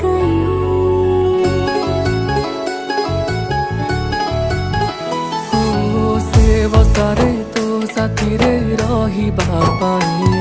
कई ओ से वो सारे तो साथी रे रही बापाई